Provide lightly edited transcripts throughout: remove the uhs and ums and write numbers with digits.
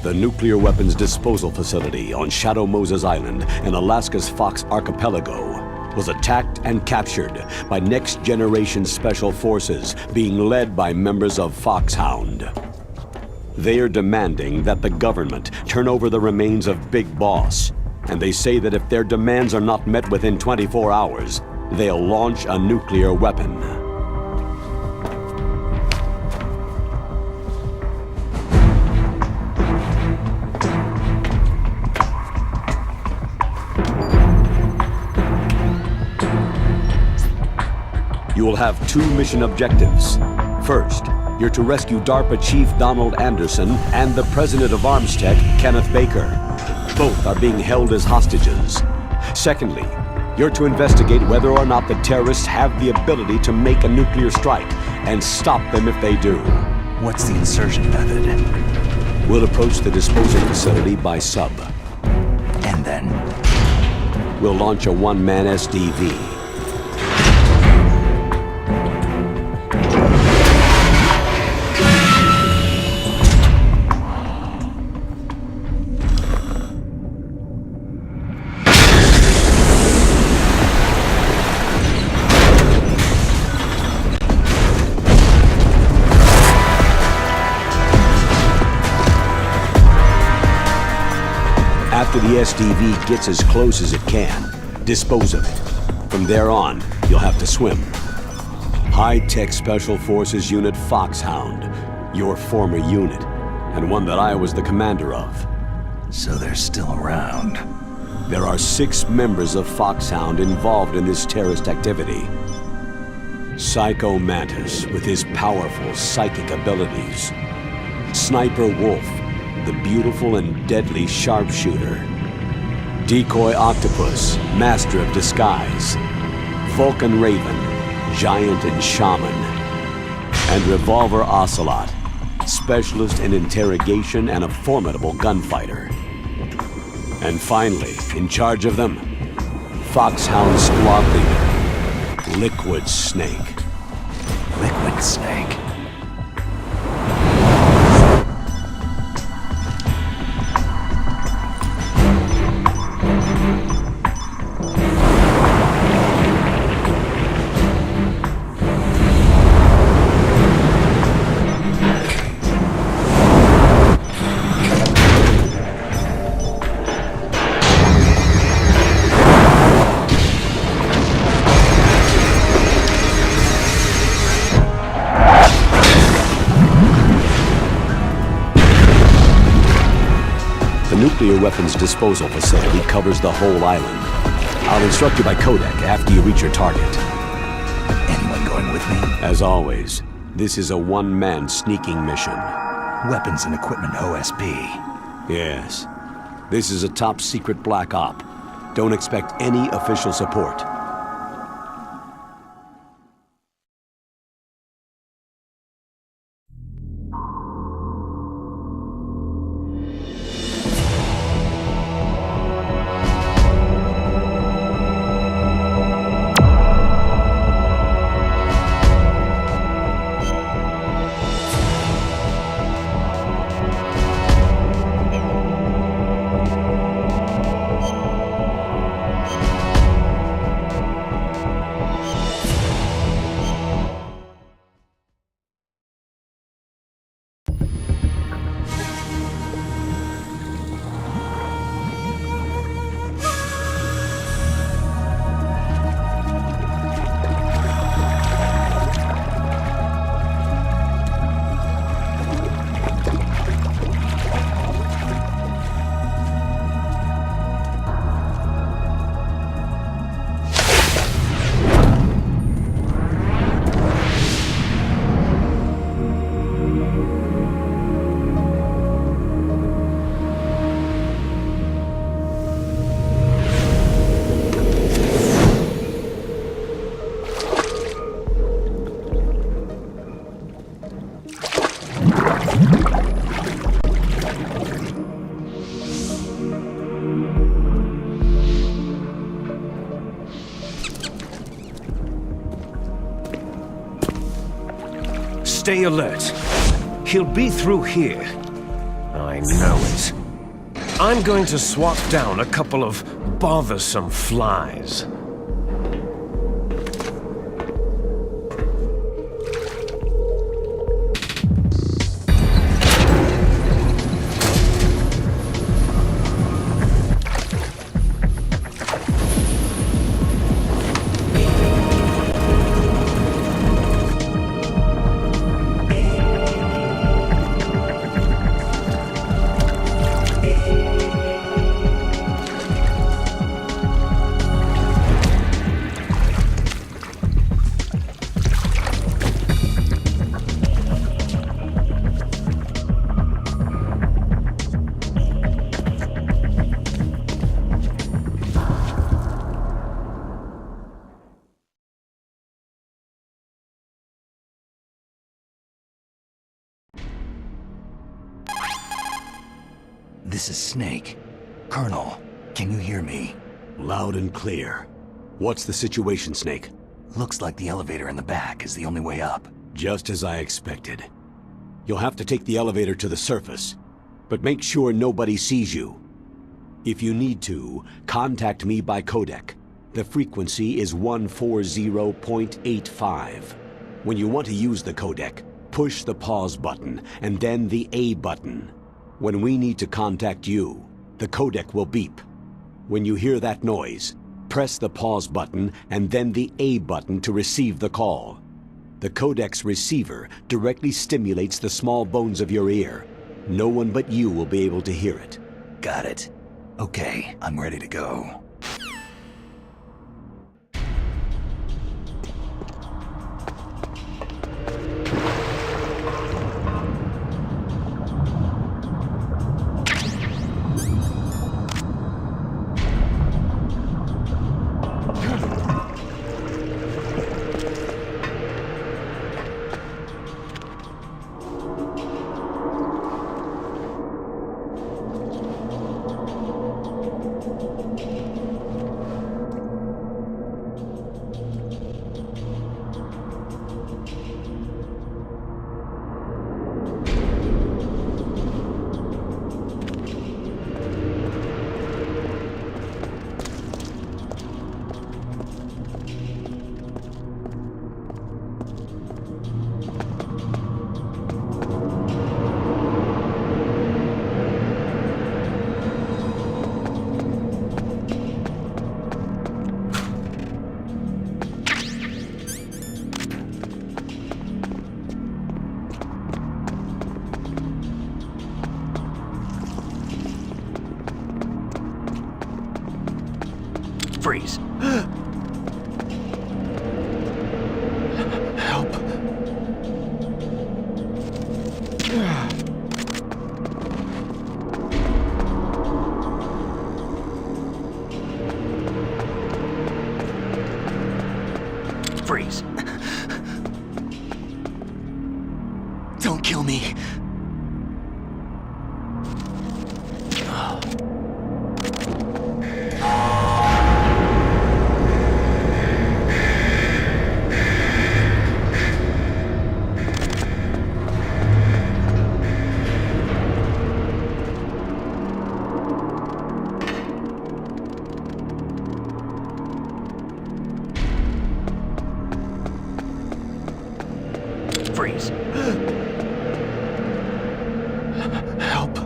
The nuclear weapons disposal facility on Shadow Moses Island in Alaska's Fox Archipelago was attacked and captured by next-generation special forces being led by members of Foxhound. They are demanding that the government turn over the remains of Big Boss, and they say that if their demands are not met within 24 hours, they'll launch a nuclear weapon. You will have two mission objectives. First, you're to rescue DARPA Chief Donald Anderson and the President of Armstech, Kenneth Baker. Both are being held as hostages. Secondly, you're to investigate whether or not the terrorists have the ability to make a nuclear strike and stop them if they do. What's the insertion method? We'll approach the disposal facility by sub. And then? We'll launch a one-man SDV. After the SDV gets as close as it can, dispose of it. From there on, you'll have to swim. High-tech Special Forces Unit Foxhound, your former unit, and one that I was the commander of. So they're still around. There are 6 members of Foxhound involved in this terrorist activity. Psycho Mantis, with his powerful psychic abilities. Sniper Wolf, the beautiful and deadly sharpshooter. Decoy Octopus, master of disguise. Vulcan Raven, giant and shaman. And Revolver Ocelot, specialist in interrogation and a formidable gunfighter. And finally, in charge of them, Foxhound squad leader, Liquid Snake. Liquid Snake? The nuclear weapons disposal facility covers the whole island. I'll instruct you by codec after you reach your target. Anyone going with me? As always, this is a one-man sneaking mission. Weapons and equipment OSP. Yes. This is a top-secret black op. Don't expect any official support. Stay alert. He'll be through here. Oh, I know it. I'm going to swat down a couple of bothersome flies. This is Snake. Colonel, can you hear me? Loud and clear. What's the situation, Snake? Looks like the elevator in the back is the only way up. Just as I expected. You'll have to take the elevator to the surface, but make sure nobody sees you. If you need to, contact me by codec. The frequency is 140.85. When you want to use the codec, push the pause button and then the A button. When we need to contact you, the codec will beep. When you hear that noise, press the pause button and then the A button to receive the call. The codec's receiver directly stimulates the small bones of your ear. No one but you will be able to hear it. Got it. Okay, I'm ready to go. Freeze. Help. Freeze. Don't kill me. Freeze. Help.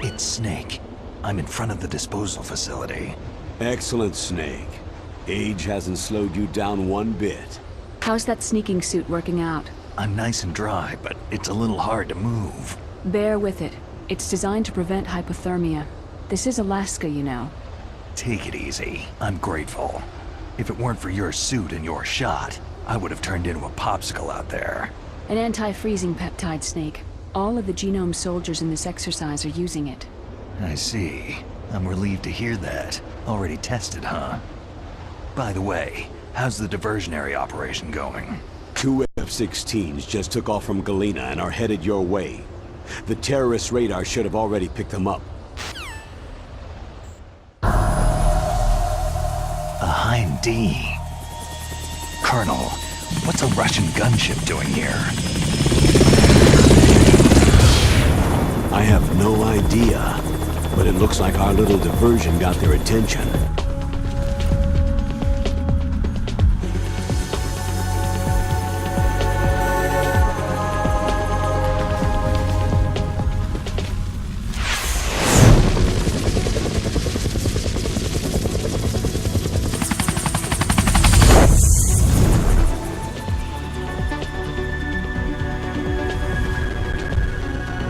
It's Snake. I'm in front of the disposal facility. Excellent, Snake. Age hasn't slowed you down one bit. How's that sneaking suit working out? I'm nice and dry, but it's a little hard to move. Bear with it. It's designed to prevent hypothermia. This is Alaska, you know. Take it easy. I'm grateful. If it weren't for your suit and your shot, I would have turned into a popsicle out there. An anti-freezing peptide, Snake. All of the genome soldiers in this exercise are using it. I see. I'm relieved to hear that. Already tested, huh? By the way, how's the diversionary operation going? 2 F-16s just took off from Galena and are headed your way. The terrorist radar should have already picked them up. A Hind D. Colonel, what's a Russian gunship doing here? I have no idea, but it looks like our little diversion got their attention.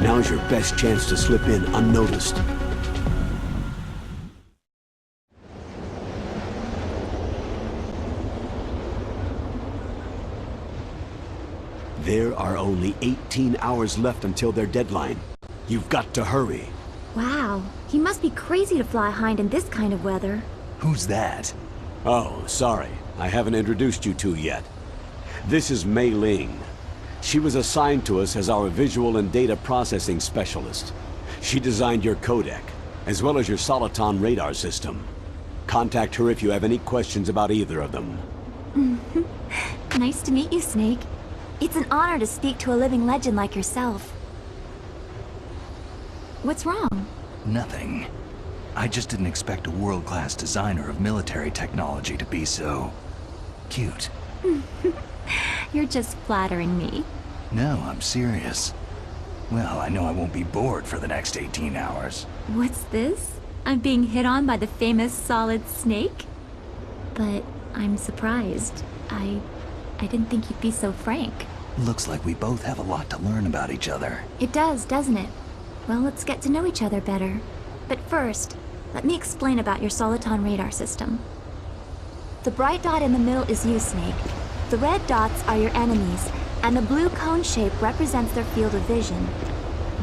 Now's your best chance to slip in unnoticed. There are only 18 hours left until their deadline. You've got to hurry. Wow, he must be crazy to fly Hind in this kind of weather. Who's that? Oh, sorry. I haven't introduced you two yet. This is Mei Ling. She was assigned to us as our visual and data processing specialist. She designed your codec, as well as your Soliton radar system. Contact her if you have any questions about either of them. Nice to meet you, Snake. It's an honor to speak to a living legend like yourself. What's wrong? Nothing. I just didn't expect a world-class designer of military technology to be so... cute. You're just flattering me. No, I'm serious. Well, I know I won't be bored for the next 18 hours. What's this? I'm being hit on by the famous Solid Snake? But I'm surprised. I didn't think you'd be so frank. Looks like we both have a lot to learn about each other. It does, doesn't it? Well, let's get to know each other better. But first, let me explain about your Soliton radar system. The bright dot in the middle is you, Snake. The red dots are your enemies, and the blue cone shape represents their field of vision.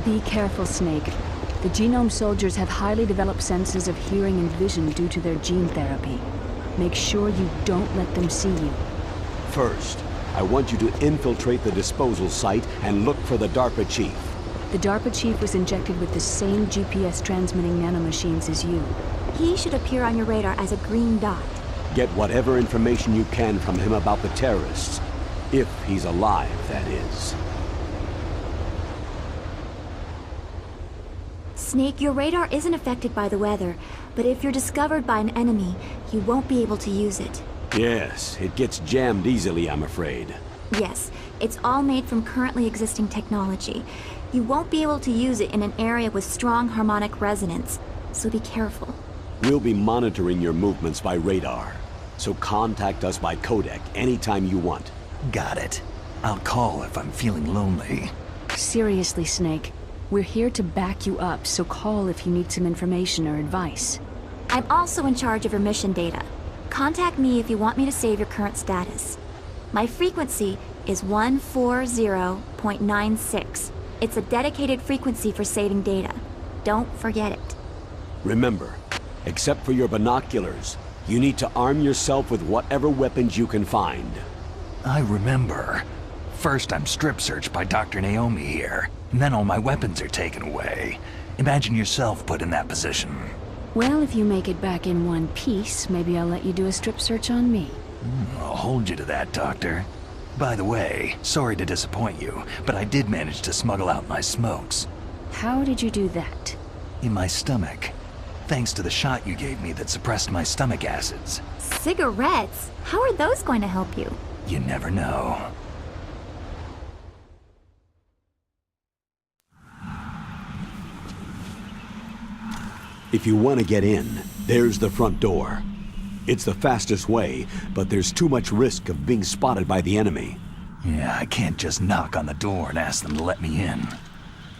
Be careful, Snake. The genome soldiers have highly developed senses of hearing and vision due to their gene therapy. Make sure you don't let them see you. First, I want you to infiltrate the disposal site and look for the DARPA chief. The DARPA chief was injected with the same GPS transmitting nanomachines as you. He should appear on your radar as a green dot. Get whatever information you can from him about the terrorists. If he's alive, that is. Snake, your radar isn't affected by the weather, but if you're discovered by an enemy, you won't be able to use it. Yes, it gets jammed easily, I'm afraid. Yes, it's all made from currently existing technology. You won't be able to use it in an area with strong harmonic resonance, so be careful. We'll be monitoring your movements by radar, so contact us by codec anytime you want. Got it. I'll call if I'm feeling lonely. Seriously, Snake. We're here to back you up, so call if you need some information or advice. I'm also in charge of your mission data. Contact me if you want me to save your current status. My frequency is 140.96. It's a dedicated frequency for saving data. Don't forget it. Remember, except for your binoculars, you need to arm yourself with whatever weapons you can find. I remember. First I'm strip searched by Dr. Naomi here, and then all my weapons are taken away. Imagine yourself put in that position. Well, if you make it back in one piece, maybe I'll let you do a strip search on me. I'll hold you to that, Doctor. By the way, sorry to disappoint you, but I did manage to smuggle out my smokes. How did you do that? In my stomach. Thanks to the shot you gave me that suppressed my stomach acids. Cigarettes? How are those going to help you? You never know. If you want to get in, there's the front door. It's the fastest way, but there's too much risk of being spotted by the enemy. Yeah, I can't just knock on the door and ask them to let me in.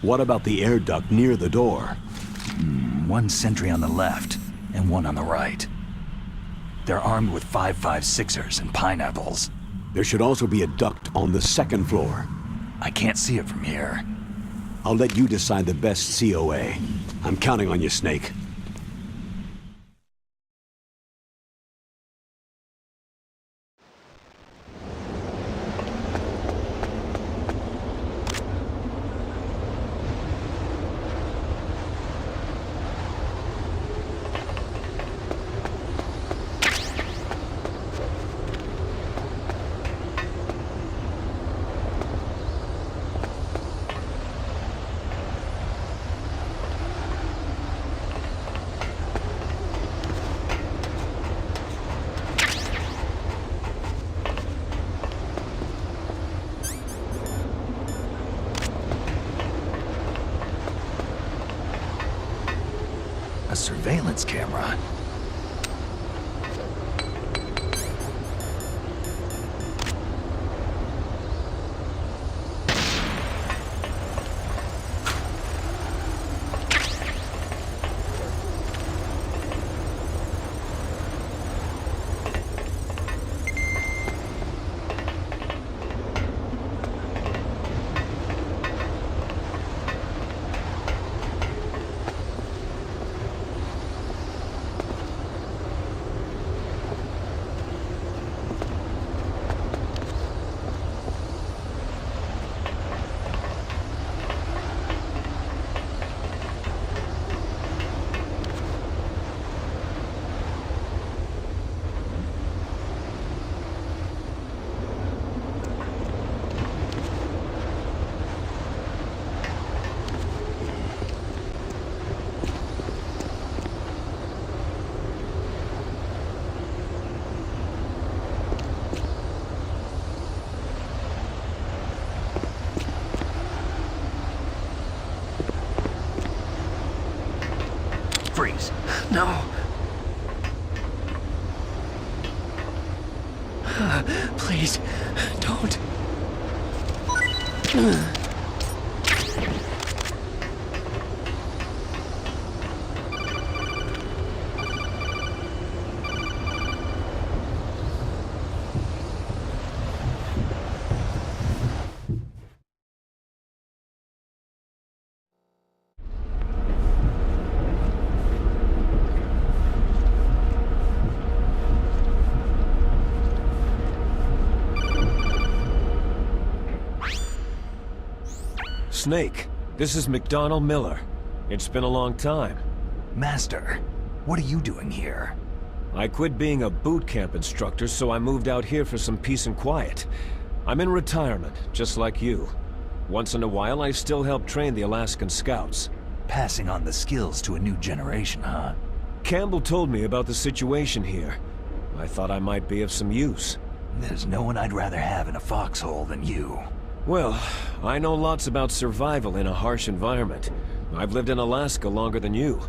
What about the air duct near the door? One sentry on the left, and one on the right. They're armed with 5.56ers and pineapples. There should also be a duct on the second floor. I can't see it from here. I'll let you decide the best COA. I'm counting on you, Snake. A surveillance camera. Freeze. No. Please, don't. Snake, this is McDonald Miller. It's been a long time. Master, what are you doing here? I quit being a boot camp instructor, so I moved out here for some peace and quiet. I'm in retirement, just like you. Once in a while, I still help train the Alaskan Scouts. Passing on the skills to a new generation, huh? Campbell told me about the situation here. I thought I might be of some use. There's no one I'd rather have in a foxhole than you. Well, I know lots about survival in a harsh environment. I've lived in Alaska longer than you.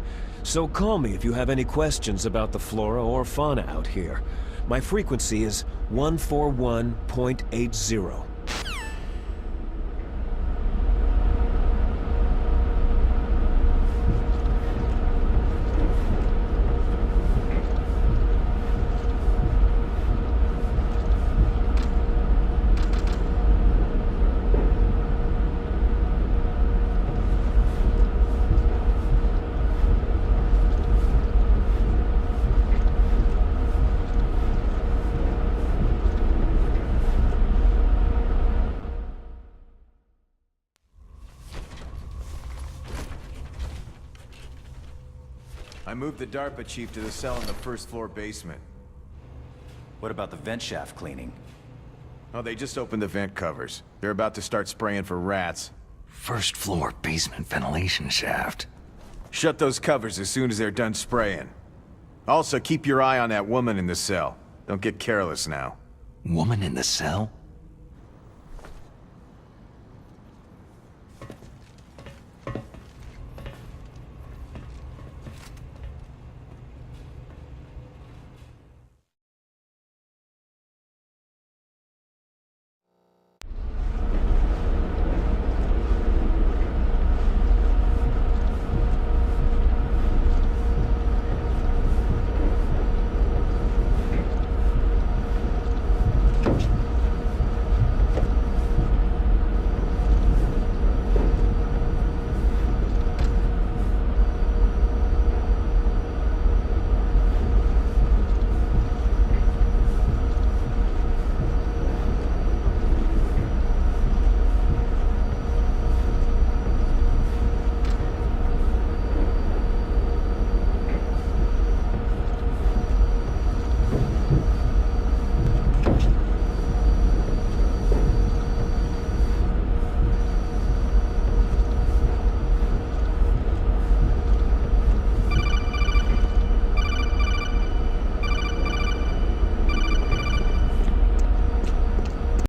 So call me if you have any questions about the flora or fauna out here. My frequency is 141.80. I moved the DARPA chief to the cell in the first floor basement. What about the vent shaft cleaning? Oh, they just opened the vent covers. They're about to start spraying for rats. First floor basement ventilation shaft. Shut those covers as soon as they're done spraying. Also, keep your eye on that woman in the cell. Don't get careless now. Woman in the cell?